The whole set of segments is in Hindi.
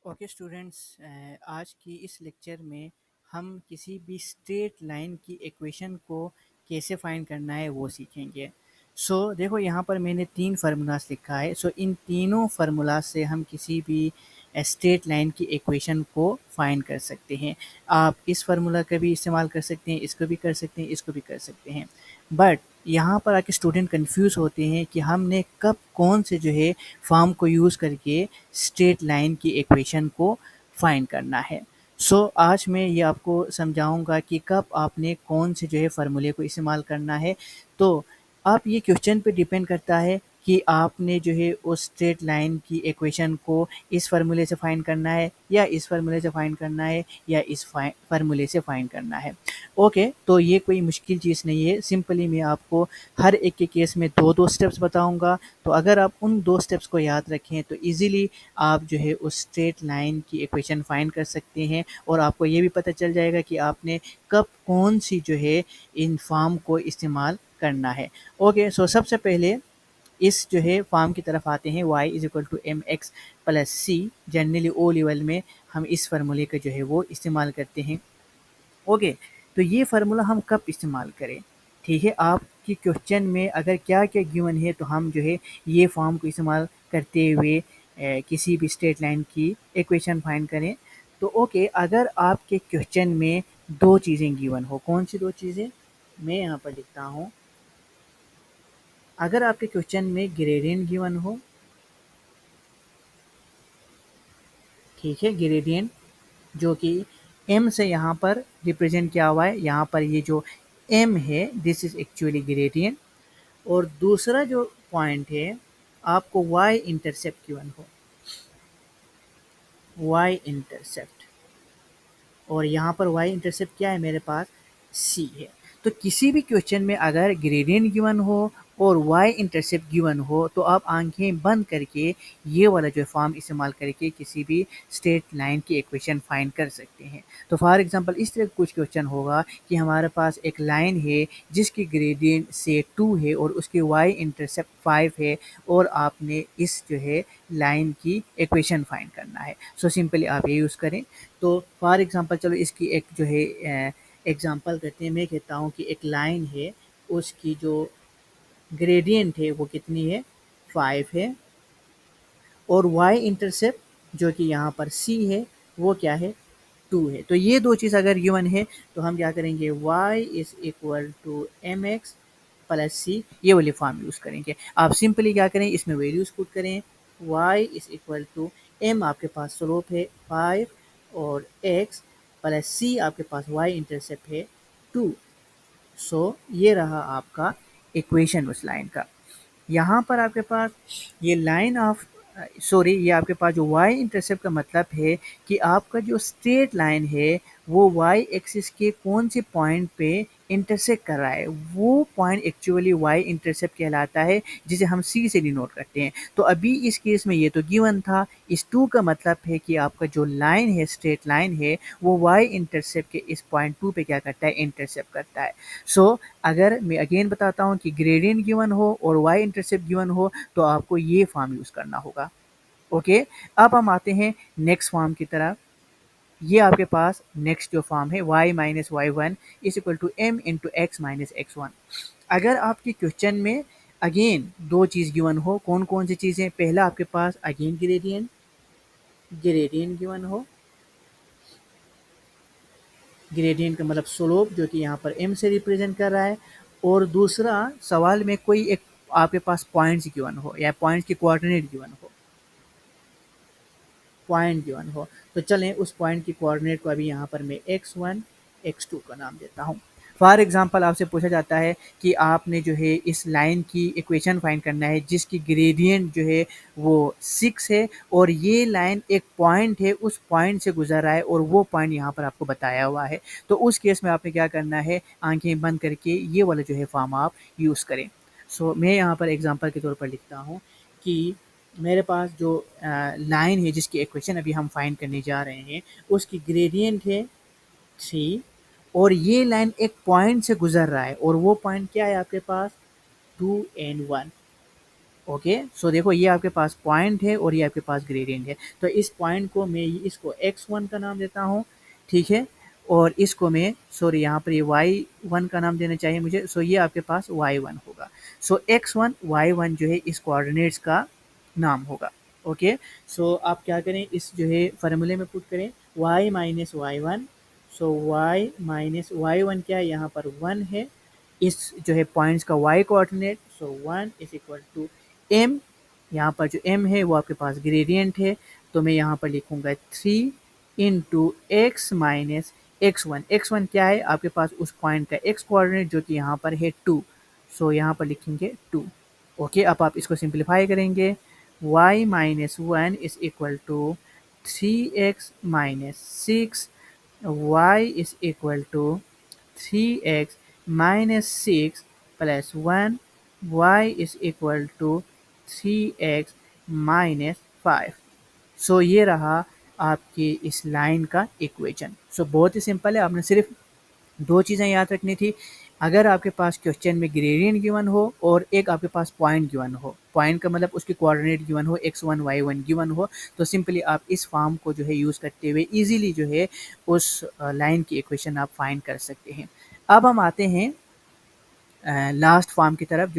ओके स्टूडेंट्स, आज की इस लेक्चर में हम किसी भी स्ट्रेट लाइन की इक्वेशन को कैसे फाइंड करना है वो सीखेंगे। देखो यहाँ पर मैंने 3 फार्मूलास लिखा है। इन तीनों फार्मूला से हम किसी भी स्ट्रेट लाइन की इक्वेशन को फाइंड कर सकते हैं। आप इस फार्मूला का भी इस्तेमाल कर सकते हैं, इसको भी कर सकते हैं, इसको भी कर सकते हैं। बट यहाँ पर आके स्टूडेंट कंफ्यूज होते हैं कि हमने कब कौन से जो है फॉर्म को यूज़ करके स्ट्रेट लाइन की इक्वेशन को फाइंड करना है। आज मैं ये आपको समझाऊंगा कि कब आपने कौन से जो है फार्मूले को इस्तेमाल करना है। तो आप ये क्वेश्चन पे डिपेंड करता है कि आपने जो है उस स्ट्रेट लाइन की इक्वेशन को इस फार्मूले से फाइंड करना है या इस फार्मूले से फाइंड करना है या इस फार्मूले से फाइंड करना है। ओके, तो ये कोई मुश्किल चीज़ नहीं है। सिंपली मैं आपको हर एक के केस में दो दो स्टेप्स बताऊंगा। तो अगर आप उन दो स्टेप्स को याद रखें तो इजीली आप जो है उस स्ट्रेट लाइन की इक्वेशन फाइंड कर सकते हैं और आपको ये भी पता चल जाएगा कि आपने कब कौन सी जो है इन फॉर्म को इस्तेमाल करना है। ओके, सबसे पहले इस जो है फॉर्म की तरफ आते हैं, y is equal to m x plus c. Generally O level में हम इस फार्मूले का जो है वो इस्तेमाल करते हैं। ओके, तो ये फार्मूला हम कब इस्तेमाल करें? ठीक है, आपकी क्वेश्चन में अगर क्या क्या गिवन है तो हम जो है ये फॉर्म को इस्तेमाल करते हुए किसी भी स्ट्रेट लाइन की इक्वेशन फाइंड करें। तो ओके, अगर आपके क्वेश्चन में दो चीज़ें गिवन हो, कौन सी दो चीज़ें मैं यहाँ पर लिखता हूँ। अगर आपके क्वेश्चन में ग्रेडियंट गिवन हो, ठीक है, ग्रेडियंट जो कि m से यहाँ पर रिप्रेजेंट किया हुआ है, यहाँ पर ये जो m है दिस इज एक्चुअली ग्रेडियंट। और दूसरा जो पॉइंट है, आपको y इंटरसेप्ट गिवन हो, y इंटरसेप्ट, और यहाँ पर y इंटरसेप्ट क्या है मेरे पास, c है। तो किसी भी क्वेश्चन में अगर ग्रेडियंट गिवन हो और y इंटरसेप्ट गिवन हो तो आप आंखें बंद करके ये वाला जो फॉर्म इस्तेमाल करके किसी भी स्ट्रेट लाइन की इक्वेशन फाइंड कर सकते हैं। तो फॉर एग्जांपल इस तरह कुछ क्वेश्चन होगा कि हमारे पास एक लाइन है जिसकी ग्रेडियंट से 2 है और उसकी y इंटरसेप्ट 5 है और आपने इस जो है लाइन की इक्वेशन फाइंड करना है। सिंपली आप ये यूज़ करें। तो फॉर एग्जांपल चलो इसकी एक जो है एग्जांपल करते हैं। मैं कहता हूँ कि एक लाइन है, उसकी जो ग्रेडियंट है वो कितनी है, 5 है, और y इंटरसेप्ट जो कि यहाँ पर c है वो क्या है, 2 है। तो ये दो चीज़ अगर गिवन है तो हम क्या करेंगे, y is equal to m x plus c, ये वाली फॉर्म यूज़ करेंगे। आप सिंपली क्या करें, इसमें वैल्यूज पुट करें। y is equal to m आपके पास स्लोप है 5 और x प्लस सी आपके पास y इंटरसेप्ट है 2। ये रहा आपका इक्वेशन उस लाइन का। यहाँ पर आपके पास ये लाइन ऑफ सॉरी, ये आपके पास जो y इंटरसेप्ट का मतलब है कि आपका जो स्ट्रेट लाइन है वो y एक्सिस के कौन से पॉइंट पे इंटरसेक्ट कर रहा है, वो पॉइंट एक्चुअली y इंटरसेप्ट कहलाता है, जिसे हम c से डिनोट करते हैं। तो अभी इस केस में ये तो गिवन था, इस 2 का मतलब है कि आपका जो लाइन है, स्ट्रेट लाइन है, वो y इंटरसेप्ट के इस पॉइंट 2 पे क्या करता है, इंटरसेप्ट करता है। अगर मैं अगेन बताता हूँ कि ग्रेडियंट गिवन हो और y इंटरसेप्ट गिवन हो तो आपको ये फॉर्म यूज़ करना होगा। ओके, अब हम आते हैं नेक्स्ट फॉर्म की तरफ। ये आपके पास नेक्स्ट जो फॉर्म है, y minus y one is equal to m into x minus x one. अगर आपके क्वेश्चन में अगेन दो चीज़ गिवन हो, कौन कौन सी चीज़ें, पहला आपके पास अगेन ग्रेडियंट, ग्रेडियंट गिवन हो, ग्रेडियंट का मतलब स्लोप जो कि यहाँ पर m से रिप्रेजेंट कर रहा है, और दूसरा सवाल में कोई एक आपके पास पॉइंट्स गिवन हो या पॉइंट्स की कोऑर्डिनेट गिवन हो, पॉइंट गिवन हो। तो चलें उस पॉइंट की कोऑर्डिनेट को अभी यहाँ पर मैं x1 x2 का नाम देता हूँ। फॉर एग्जांपल आपसे पूछा जाता है कि आपने जो है इस लाइन की इक्वेशन फाइंड करना है जिसकी ग्रेडियंट जो है वो 6 है और ये लाइन एक पॉइंट है, उस पॉइंट से गुजर रहा है और वो पॉइंट यहाँ पर आपको बताया हुआ है। तो उस केस में आपने क्या करना है, आंखें बंद करके ये वाला जो है फॉर्म आप यूज़ करें। मैं यहाँ पर एग्जांपल के तौर पर लिखता हूँ कि मेरे पास जो लाइन है जिसकी इक्वेशन अभी हम फाइंड करने जा रहे हैं, उसकी ग्रेडियंट है 3 और ये लाइन एक पॉइंट से गुजर रहा है और वो पॉइंट क्या है आपके पास, 2 and 1। ओके, सो देखो ये आपके पास पॉइंट है और ये आपके पास ग्रेडियंट है। तो इस पॉइंट को मैं इसको x1 का नाम देता हूँ, ठीक है, और इसको मैं सॉरी यहाँ पर ये y1 का नाम देना चाहिए मुझे, सो ये आपके पास y1 होगा। सो x1 y1 जो है इस कोऑर्डिनेट्स का नाम होगा। ओके, सो आप क्या करें, इस जो है फार्मूले में पुट करें y minus y one. So y minus y one क्या है, यहाँ पर 1 है, इस जो है पॉइंट्स का y coordinate, so 1 is equal to m, यहाँ पर जो m है वो आपके पास ग्रेडियंट है, तो मैं यहाँ पर लिखूंगा 3 into x minus x1। x1 क्या है आपके पास उस पॉइंट का x कोऑर्डिनेट जो कि यहाँ पर है 2, सो यहाँ पर लिखेंगे 2। ओके, अब आप इसको सिंप्लीफाई करेंगे, y minus one is equal to 3x minus six, y is equal to 3x minus six plus one, y is equal to 3x minus five. So ये रहा आपकी इस लाइन का इक्वेशन। सो बहुत ही सिंपल है, आपने सिर्फ दो चीज़ें याद रखनी थी। अगर आपके पास क्वेश्चन में ग्रेडियंट गिवन हो और एक आपके पास पॉइंट गिवन हो, पॉइंट का मतलब उसकी कोऑर्डिनेट गिवन हो, x1 y1 गिवन हो, तो सिंपली आप इस फॉर्म को जो है यूज़ करते हुए इजीली जो है उस लाइन की इक्वेशन आप फाइंड कर सकते हैं। अब हम आते हैं लास्ट फॉर्म की तरफ,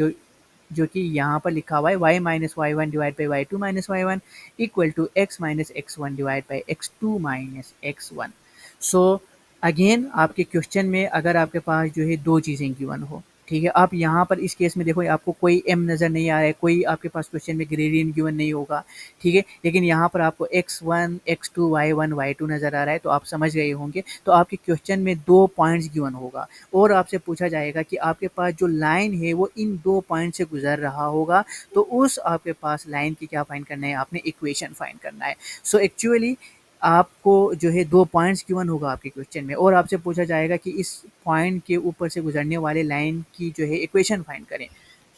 जो कि यहाँ पर लिखा हुआ है y minus y one divide by y two minus y one equal to x minus x one divide by x two minus x one. So again आपके क्वेश्चन में अगर आपके पास जो है दो चीज़ें गिवन हो, ठीक है, आप यहाँ पर इस केस में देखो आपको कोई m नज़र नहीं आ रहा है, कोई आपके पास क्वेश्चन में ग्रेडियंट गिवन नहीं होगा, ठीक है, लेकिन यहाँ पर आपको x1 x2 y1 y2 नज़र आ रहा है, तो आप समझ गए होंगे। तो आपके क्वेश्चन में दो पॉइंट्स गिवन होगा और आपसे पूछा जाएगा कि आपके पास जो लाइन है वो इन दो पॉइंट से गुजर रहा होगा, तो उस आपके पास लाइन की क्या फाइंड करना है, आपने इक्वेशन फाइंड करना है। सो एक्चुअली आपको जो है दो पॉइंट्स गिवन होगा आपके क्वेश्चन में और आपसे पूछा जाएगा कि इस पॉइंट के ऊपर से गुजरने वाले लाइन की जो है इक्वेशन फाइंड करें।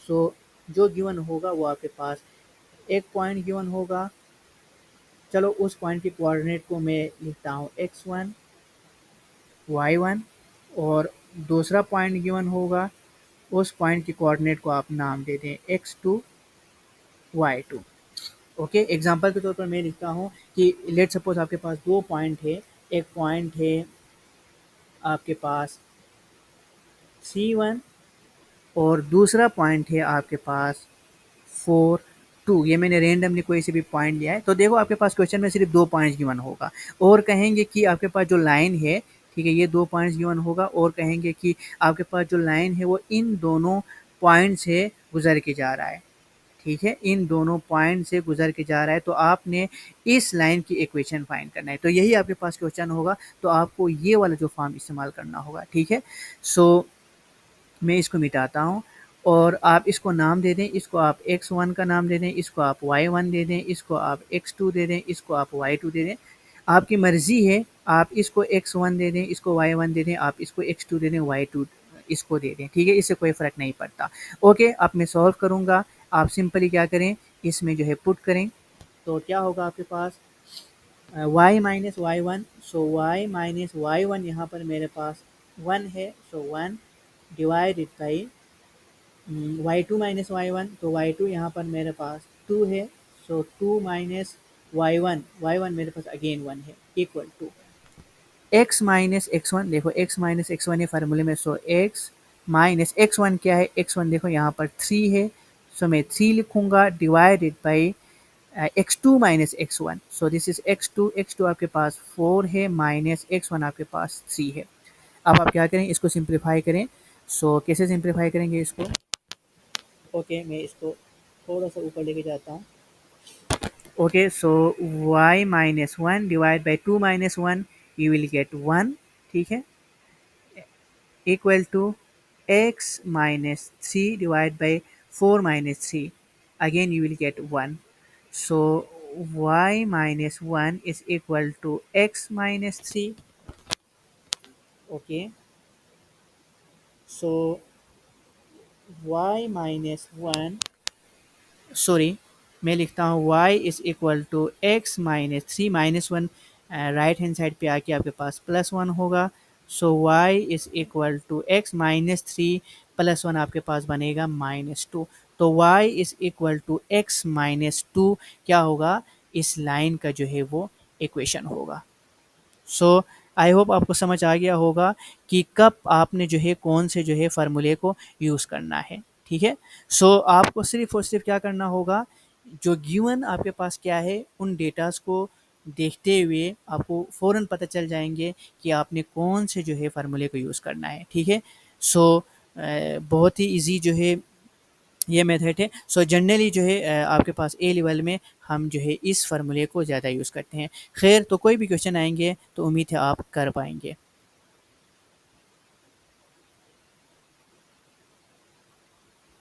सो जो गिवन होगा वो आपके पास एक पॉइंट गिवन होगा, चलो उस पॉइंट के कोऑर्डिनेट को मैं लिखता हूँ x1 y1, और दूसरा पॉइंट गिवन होगा, उस पॉइंट के कोऑर्डिनेट को आप नाम दे दें x2 y2। ओके, एग्जांपल के तौर पर मैं लिखता हूँ कि लेट सपोज आपके पास दो पॉइंट है, एक पॉइंट है आपके पास C1 और दूसरा पॉइंट है आपके पास 4 2। ये मैंने रेंडमली कोई से भी पॉइंट लिया है। तो देखो आपके पास क्वेश्चन में सिर्फ दो पॉइंट्स गिवन होगा और कहेंगे कि आपके पास जो लाइन है, ठीक है, ये दो पॉइंट्स गिवन होगा और कहेंगे कि आपके पास जो लाइन है वो इन दोनों पॉइंट से गुजर के जा रहा है, ठीक है, इन दोनों पॉइंट से गुजर के जा रहा है, तो आपने इस लाइन की इक्वेशन फाइंड करना है। तो यही आपके पास क्वेश्चन होगा, तो आपको ये वाला जो फॉर्म इस्तेमाल करना होगा, ठीक है। सो मैं इसको मिटाता हूँ और आप इसको नाम दे दें, इसको आप x1 का नाम दे दें, इसको आप y1 दे दें, इसको आप x2 दे दें, इसको आप y2 दे दें, आपकी मर्ज़ी है। आप इसको x1 दे दें, इसको y1 दे दें, आप इसको x2 दे दें, y2 इसको दे दें, ठीक है, इससे कोई फ़र्क नहीं पड़ता। ओके, अब मैं सॉल्व करूँगा, आप सिंपली क्या करें, इसमें जो है पुट करें, तो क्या होगा आपके पास y minus y one. So y minus y one यहाँ पर मेरे पास 1 है, so 1 divided by y2 minus y one, तो y2 यहाँ पर मेरे पास 2 है, सो 2 माइनस y1 मेरे पास अगेन 1 है, equal to x minus x one. देखो x माइनस एक्स वन है फार्मूले में, so x minus x one क्या है, x1 देखो यहाँ पर 3 है, सो मैं 3 लिखूँगा divided by x2 minus x one. So this is x2 आपके पास 4 है माइनस x1 आपके पास 3 है। अब आप क्या करें, इसको सिंप्लीफाई करें। सो कैसे सिंप्लीफाई करेंगे इसको, ओके, मैं इसको थोड़ा सा ऊपर लेके जाता हूँ। Okay, so y minus one divide by 2 minus one, you will get 1, ठीक है, equal to x minus three divide by 4 minus three, again you will get 1। So y minus one is equal to x minus three. Okay, so y minus one, sorry, मैं लिखता हूँ y is equal to x minus three, minus one right hand side पे आके आपके पास प्लस वन होगा। So y is equal to x minus three plus one आपके पास बनेगा माइनस टू। तो y is equal to x minus 2 क्या होगा, इस लाइन का जो है वो इक्वेशन होगा। सो आई होप आपको समझ आ गया होगा कि कब आपने जो है कौन से जो है फार्मूले को यूज़ करना है, ठीक है। सो आपको सिर्फ और सिर्फ क्या करना होगा, जो गिवन आपके पास क्या है उन डेटास को देखते हुए आपको फ़ौरन पता चल जाएंगे कि आपने कौन से जो है फार्मूले को यूज़ करना है, ठीक है। सो बहुत ही इजी जो है ये मेथड है। सो जनरली जो है आपके पास ए लेवल में हम जो है इस फार्मूले को ज़्यादा यूज़ करते हैं। खैर तो कोई भी क्वेश्चन आएंगे तो उम्मीद है आप कर पाएंगे।